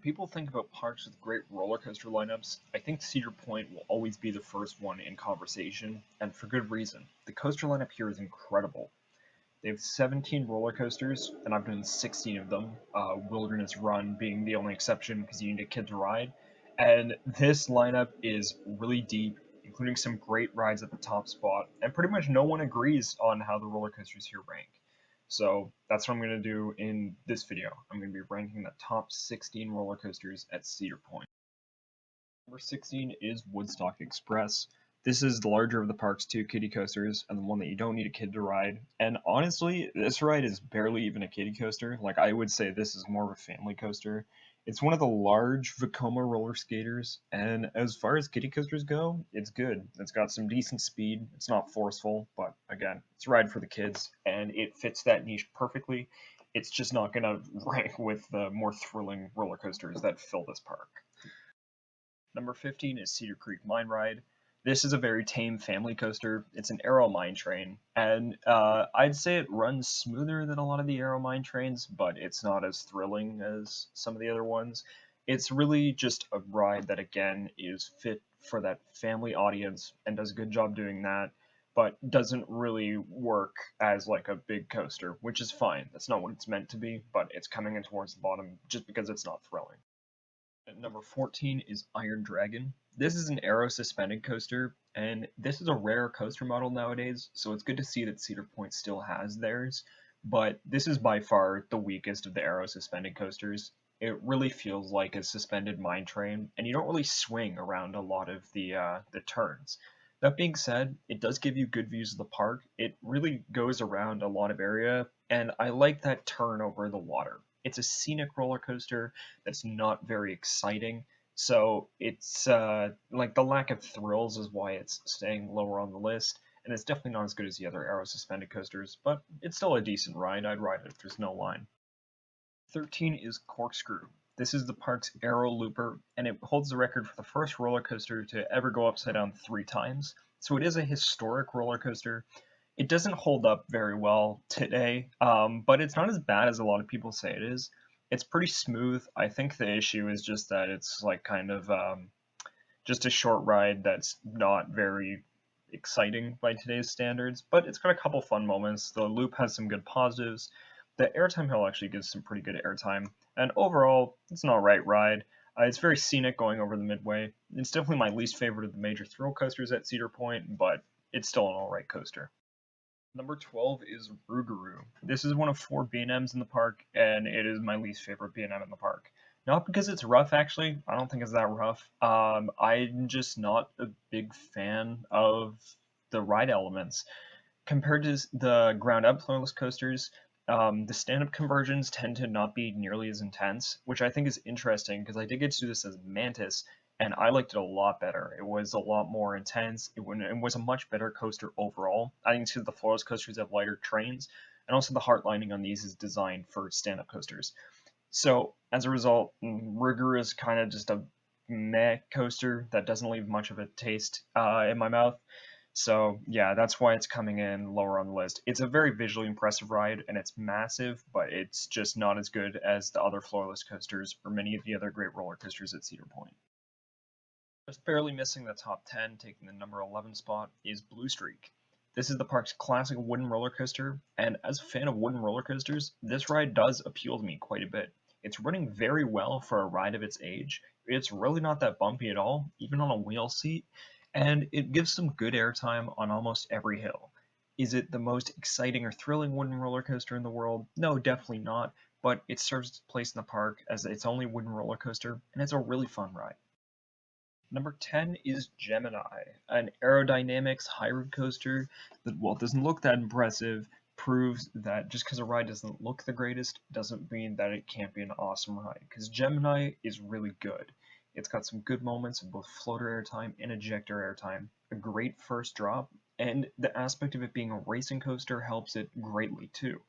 People think about parks with great roller coaster lineups. I think Cedar Point will always be the first one in conversation, and for good reason. The coaster lineup here is incredible. They have 17 roller coasters, and I've done 16 of them, Wilderness Run being the only exception because you need a kid to ride. And this lineup is really deep, including some great rides at the top spot, and pretty much no one agrees on how the roller coasters here rank. So that's what I'm going to do in this video. I'm going to be ranking the top 16 roller coasters at Cedar Point. Number 16 is Woodstock Express. This is the larger of the park's two kiddie coasters and the one that you don't need a kid to ride. And honestly, this ride is barely even a kiddie coaster. Like, I would say this is more of a family coaster. It's one of the large Vekoma roller skaters, and as far as kiddie coasters go, it's good. It's got some decent speed. It's not forceful, but again, it's a ride for the kids, and it fits that niche perfectly. It's just not going to rank with the more thrilling roller coasters that fill this park. Number 15 is Cedar Creek Mine Ride. This is a very tame family coaster. It's an Aero mine train, and I'd say it runs smoother than a lot of the Aero mine trains, but it's not as thrilling as some of the other ones. It's really just a ride that, again, is fit for that family audience and does a good job doing that, but doesn't really work as like a big coaster, which is fine. That's not what it's meant to be, but it's coming in towards the bottom just because it's not thrilling. At number 14 is Iron Dragon. This is an aero suspended coaster, and this is a rare coaster model nowadays, so it's good to see that Cedar Point still has theirs, but this is by far the weakest of the aero suspended coasters. It really feels like a suspended mine train, and you don't really swing around a lot of the turns. That being said, it does give you good views of the park. It really goes around a lot of area, and I like that turn over the water. It's a scenic roller coaster that's not very exciting. So it's like the lack of thrills is why it's staying lower on the list, and it's definitely not as good as the other aero suspended coasters, but it's still a decent ride. I'd ride it if there's no line. 13 is Corkscrew. This is the park's aero looper, and it holds the record for the first roller coaster to ever go upside down 3 times. So it is a historic roller coaster. It doesn't hold up very well today, but it's not as bad as a lot of people say it is. It's pretty smooth. I think the issue is just that it's like kind of just a short ride that's not very exciting by today's standards, but it's got a couple fun moments. The loop has some good positives. The airtime hill actually gives some pretty good airtime, and overall, it's an alright ride. It's very scenic going over the midway. It's definitely my least favorite of the major thrill coasters at Cedar Point, but it's still an alright coaster. Number 12 is Rougarou. This is one of 4 B&Ms in the park, and it is my least favorite B&M in the park. Not because it's rough, actually. I don't think it's that rough. I'm just not a big fan of the ride elements. Compared to the ground-up floorless coasters, the stand-up conversions tend to not be nearly as intense, which I think is interesting because I did get to do this as Mantis, and I liked it a lot better. It was a lot more intense. It was a much better coaster overall. I think it's because the floorless coasters have lighter trains, and also the heart lining on these is designed for stand-up coasters. So as a result, Rigor is kind of just a meh coaster that doesn't leave much of a taste in my mouth. So yeah, that's why it's coming in lower on the list. It's a very visually impressive ride, and it's massive, but it's just not as good as the other floorless coasters or many of the other great roller coasters at Cedar Point. Just barely missing the top 10, taking the number 11 spot, is Blue Streak. This is the park's classic wooden roller coaster, and as a fan of wooden roller coasters, this ride does appeal to me quite a bit. It's running very well for a ride of its age. It's really not that bumpy at all, even on a wheel seat, and it gives some good airtime on almost every hill. Is it the most exciting or thrilling wooden roller coaster in the world? No, definitely not, but it serves its place in the park as its only wooden roller coaster, and it's a really fun ride. Number 10 is Gemini, an aerodynamics high road coaster that, while it doesn't look that impressive, proves that just because a ride doesn't look the greatest doesn't mean that it can't be an awesome ride, because Gemini is really good. It's got some good moments of both floater airtime and ejector airtime, a great first drop, and the aspect of it being a racing coaster helps it greatly too.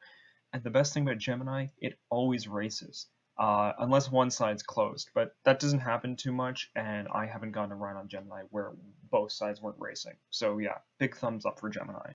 And the best thing about Gemini, it always races, unless one side's closed. But that doesn't happen too much, and I haven't gotten a ride on Gemini where both sides weren't racing. So yeah, big thumbs up for Gemini.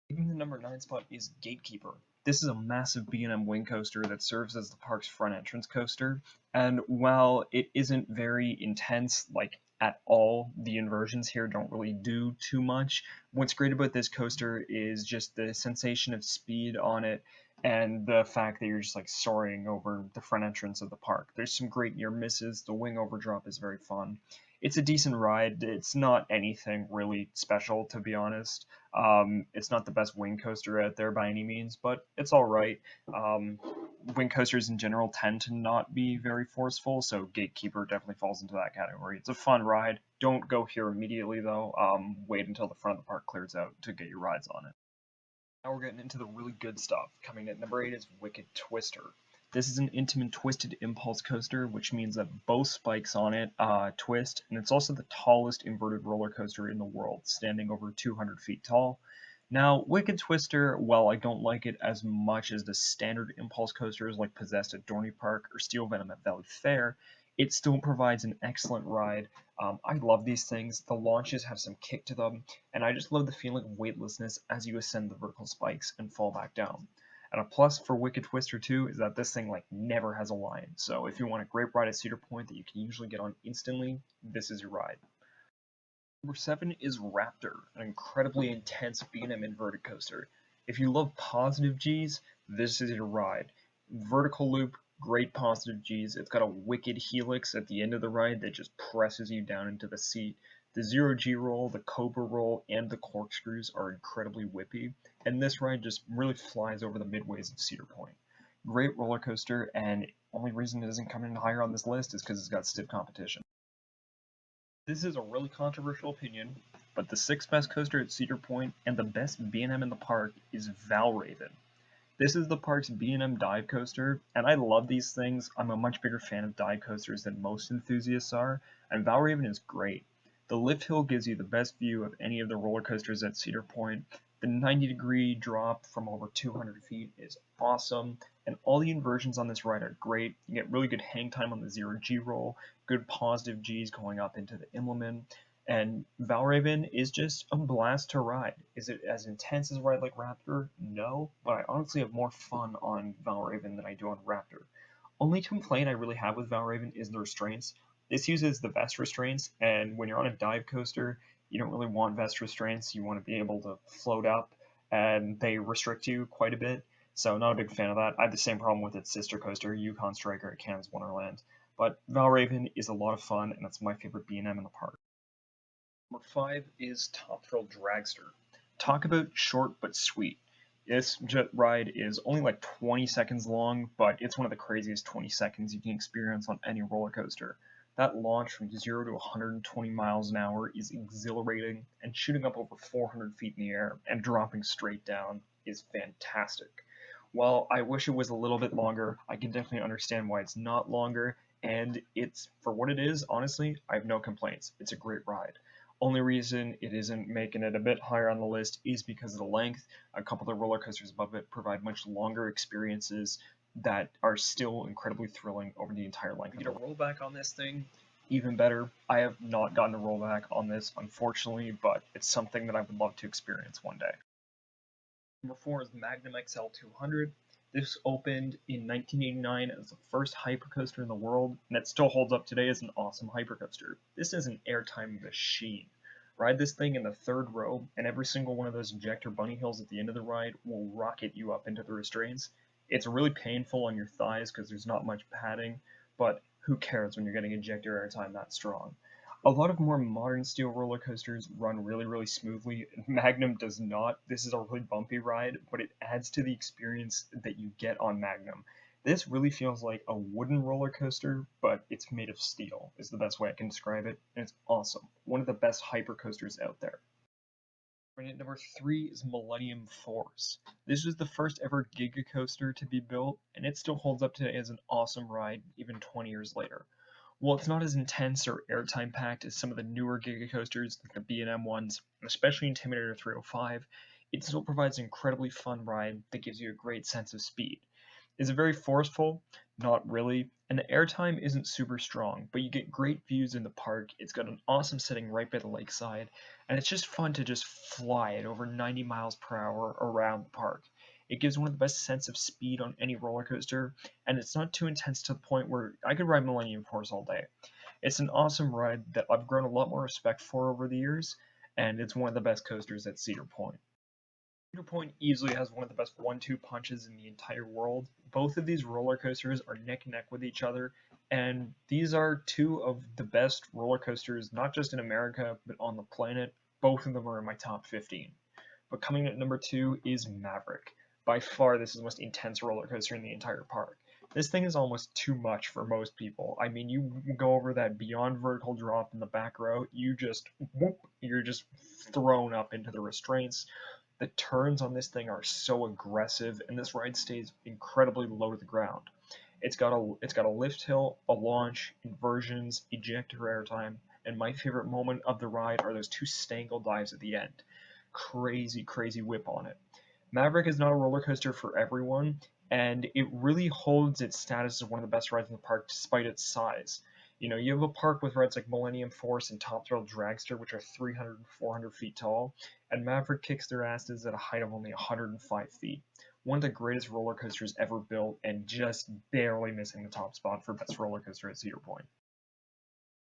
Taking the number 9 spot is Gatekeeper. This is a massive B&M wing coaster that serves as the park's front entrance coaster, and while it isn't very intense, like at all, the inversions here don't really do too much. What's great about this coaster is just the sensation of speed on it and the fact that you're just like soaring over the front entrance of the park. There's some great near misses. The wing overdrop is very fun. It's a decent ride. It's not anything really special, to be honest. It's not the best wing coaster out there by any means, but it's all right. Um, Wing coasters in general tend to not be very forceful, so Gatekeeper definitely falls into that category. It's a fun ride. Don't go here immediately though. Wait until the front of the park clears out to get your rides on it. Now we're getting into the really good stuff. Coming in at number 8 is Wicked Twister. This is an intimate twisted impulse coaster, which means that both spikes on it twist, and it's also the tallest inverted roller coaster in the world, standing over 200 feet tall. Now, Wicked Twister, while I don't like it as much as the standard impulse coasters like Possessed at Dorney Park or Steel Venom at Valley Fair, it still provides an excellent ride. I love these things. The launches have some kick to them, and I just love the feeling of weightlessness as you ascend the vertical spikes and fall back down. And a plus for Wicked Twister 2 is that this thing like never has a line. So if you want a great ride at Cedar Point that you can usually get on instantly, this is your ride. Number 7 is Raptor, an incredibly intense B&M inverted coaster. If you love positive G's, this is your ride. Vertical loop, great positive G's. It's got a wicked helix at the end of the ride that just presses you down into the seat. The zero G roll, the cobra roll, and the corkscrews are incredibly whippy, and this ride just really flies over the midways of Cedar Point. Great roller coaster, and only reason it doesn't come in higher on this list is because it's got stiff competition. This is a really controversial opinion, but the sixth best coaster at Cedar Point and the best B&M in the park is Valraven. This is the park's B&M dive coaster, and I love these things. I'm a much bigger fan of dive coasters than most enthusiasts are, and Valraven is great. The lift hill gives you the best view of any of the roller coasters at Cedar Point. The 90-degree drop from over 200 feet is awesome, and all the inversions on this ride are great. You get really good hang time on the zero G roll, good positive Gs going up into the Immelman, and Valraven is just a blast to ride. Is it as intense as a ride like Raptor? No, but I honestly have more fun on Valraven than I do on Raptor. Only complaint I really have with Valraven is the restraints. This uses the vest restraints, and when you're on a dive coaster, you don't really want vest restraints. You want to be able to float up, and they restrict you quite a bit. So not a big fan of that. I have the same problem with its sister coaster, Yukon Striker at Canada's Wonderland. But Valraven is a lot of fun, and it's my favorite B&M in the park. Number 5 is Top Thrill Dragster. Talk about short but sweet. This jet ride is only like 20 seconds long, but it's one of the craziest 20 seconds you can experience on any roller coaster. That launch from 0 to 120 miles an hour is exhilarating, and shooting up over 400 feet in the air and dropping straight down is fantastic. While I wish it was a little bit longer, I can definitely understand why it's not longer, and it's, for what it is, honestly, I have no complaints. It's a great ride. Only reason it isn't making it a bit higher on the list is because of the length. A couple of the roller coasters above it provide much longer experiences that are still incredibly thrilling over the entire length. You get a rollback on this thing, even better. I have not gotten a rollback on this, unfortunately, but it's something that I would love to experience one day. Number 4 is Magnum XL 200. This opened in 1989 as the first hypercoaster in the world, and it still holds up today as an awesome hypercoaster. This is an airtime machine. Ride this thing in the third row, and every single one of those ejector bunny hills at the end of the ride will rocket you up into the restraints. It's really painful on your thighs because there's not much padding, but who cares when you're getting ejector airtime that strong? A lot of more modern steel roller coasters run really, really smoothly. Magnum does not. This is a really bumpy ride, but it adds to the experience that you get on Magnum. This really feels like a wooden roller coaster, but it's made of steel, is the best way I can describe it, and it's awesome. One of the best hyper coasters out there. At number 3 is Millennium Force. This was the first ever Giga coaster to be built, and it still holds up today as an awesome ride, even 20 years later. While it's not as intense or airtime packed as some of the newer Giga coasters, like the B&M ones, and especially Intimidator 305, it still provides an incredibly fun ride that gives you a great sense of speed. Is it very forceful? Not really, and the airtime isn't super strong, but you get great views in the park. It's got an awesome setting right by the lakeside, and it's just fun to just fly at over 90 miles per hour around the park. It gives one of the best sense of speed on any roller coaster, and it's not too intense to the point where I could ride Millennium Force all day. It's an awesome ride that I've grown a lot more respect for over the years, and it's one of the best coasters at Cedar Point. Cedar Point easily has one of the best 1-2 punches in the entire world. Both of these roller coasters are neck and neck with each other, and these are two of the best roller coasters, not just in America, but on the planet. Both of them are in my top 15. But coming at number 2 is Maverick. By far, this is the most intense roller coaster in the entire park. This thing is almost too much for most people. I mean, you go over that beyond vertical drop in the back row, you just whoop, you're just thrown up into the restraints. The turns on this thing are so aggressive, and this ride stays incredibly low to the ground. It's got a lift hill, a launch, inversions, ejector airtime, and my favorite moment of the ride are those two stangle dives at the end. Crazy, crazy whip on it. Maverick is not a roller coaster for everyone, and it really holds its status as one of the best rides in the park despite its size. You know, you have a park with rides like Millennium Force and Top Thrill Dragster, which are 300 and 400 feet tall, and Maverick kicks their asses at a height of only 105 feet. One of the greatest roller coasters ever built, and just barely missing the top spot for best roller coaster at Cedar Point.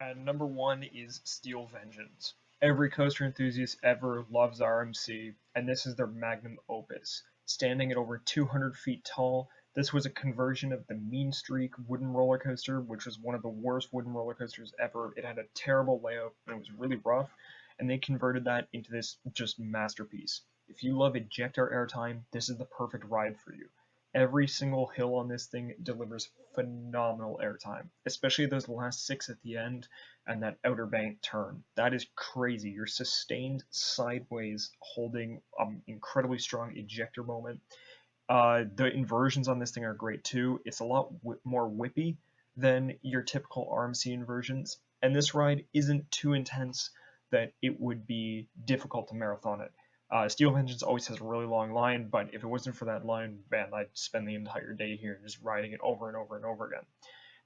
And number 1 is Steel Vengeance. Every coaster enthusiast ever loves RMC, and this is their magnum opus. Standing at over 200 feet tall, this was a conversion of the Mean Streak wooden roller coaster, which was one of the worst wooden roller coasters ever. It had a terrible layout, and it was really rough, and they converted that into this just masterpiece. If you love ejector airtime, this is the perfect ride for you. Every single hill on this thing delivers phenomenal airtime, especially those last 6 at the end and that outer bank turn. That is crazy. You're sustained sideways, holding incredibly strong ejector moment. The inversions on this thing are great too. It's a lot more whippy than your typical RMC inversions, and this ride isn't too intense that it would be difficult to marathon it. Steel Vengeance always has a really long line, but if it wasn't for that line, man, I'd spend the entire day here just riding it over and over and over again.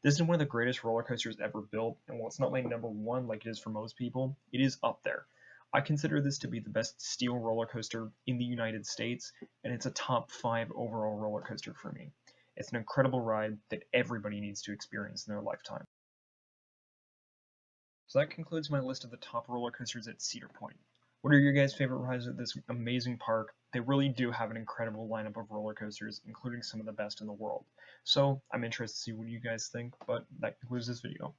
This is one of the greatest roller coasters ever built, and while it's not my number 1 like it is for most people, it is up there. I consider this to be the best steel roller coaster in the United States, and it's a top 5 overall roller coaster for me. It's an incredible ride that everybody needs to experience in their lifetime. So that concludes my list of the top roller coasters at Cedar Point. What are your guys' favorite rides at this amazing park? They really do have an incredible lineup of roller coasters, including some of the best in the world. So I'm interested to see what you guys think, but that concludes this video.